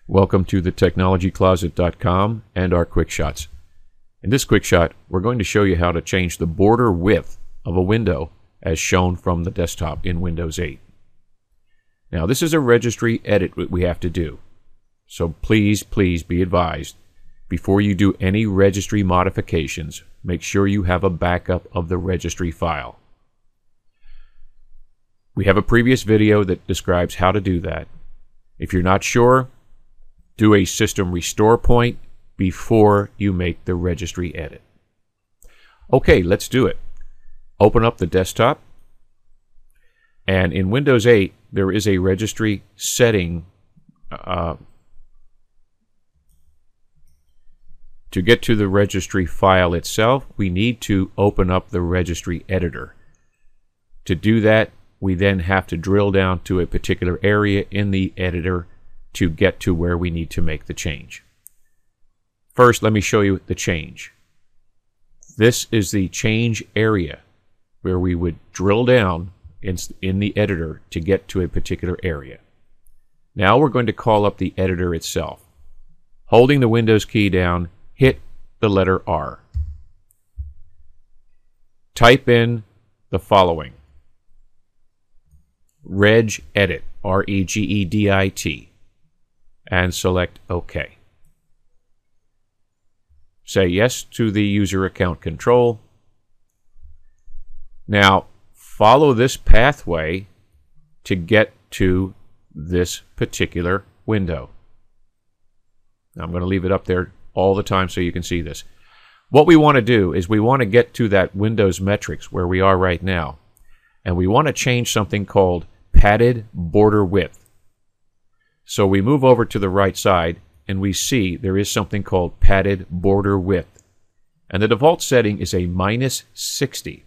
Welcome to the technologycloset.com and our quick shots. In this quick shot, we're going to show you how to change the border width of a window as shown from the desktop in Windows 8. Now, this is a registry edit we have to do. So please be advised, before you do any registry modifications, make sure you have a backup of the registry file. We have a previous video that describes how to do that. If you're not sure, do a system restore point before you make the registry edit. Okay, let's do it. Open up the desktop, and in Windows 8 there is a registry setting. To get to the registry file itself, we need to open up the registry editor. To do that, we then have to drill down to a particular area in the editor to get to where we need to make the change. First, let me show you the change. This is the change area where we would drill down in the editor to get to a particular area. Now we're going to call up the editor itself. Holding the Windows key down, hit the letter R. Type in the following: regedit, R-E-G-E-D-I-T, and select OK. Say yes to the user account control. Now, follow this pathway to get to this particular window. Now, I'm going to leave it up there all the time so you can see this. What we want to do is we want to get to that Windows metrics where we are right now, and we want to change something called padded border width. So we move over to the right side and we see there is something called padded border width, and the default setting is a -60.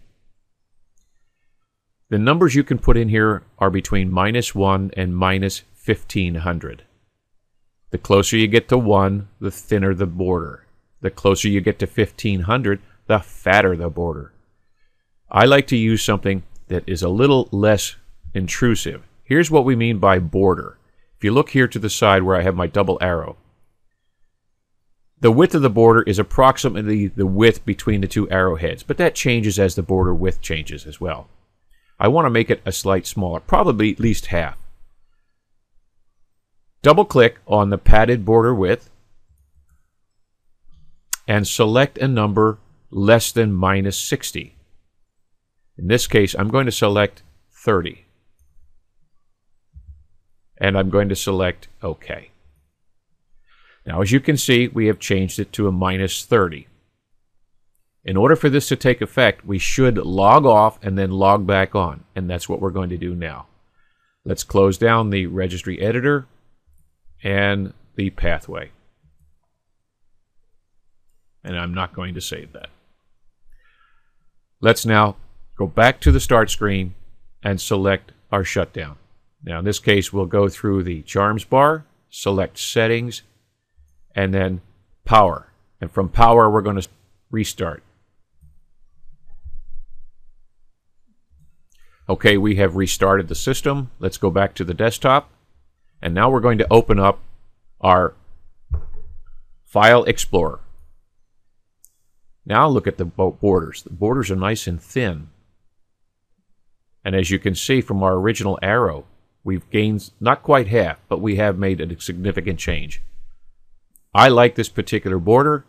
The numbers you can put in here are between -1 and -1500. The closer you get to 1, the thinner the border. The closer you get to 1500, the fatter the border. I like to use something that is a little less intrusive. Here's what we mean by border. If you look here to the side where I have my double arrow, the width of the border is approximately the width between the two arrowheads, but that changes as the border width changes as well. I want to make it a slight smaller, probably at least half. Double-click on the padded border width and select a number less than -60. In this case, I'm going to select 30. And I'm going to select OK. Now, as you can see, we have changed it to a -30. In order for this to take effect, we should log off and then log back on, and that's what we're going to do now. Let's close down the registry editor and the pathway. And I'm not going to save that. Let's now go back to the start screen and select our shutdown. Now, in this case, we'll go through the charms bar, select settings, and then power. And from power, we're going to restart. Okay, we have restarted the system. Let's go back to the desktop. And now we're going to open up our File Explorer. Now look at the borders. The borders are nice and thin. And as you can see from our original arrow, we've gained not quite half, but we have made a significant change. I like this particular border.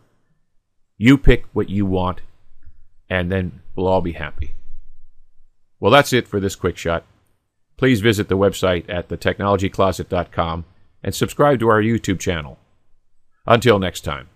You pick what you want, and then we'll all be happy. Well, that's it for this quick shot. Please visit the website at thetechnologycloset.com and subscribe to our YouTube channel. Until next time.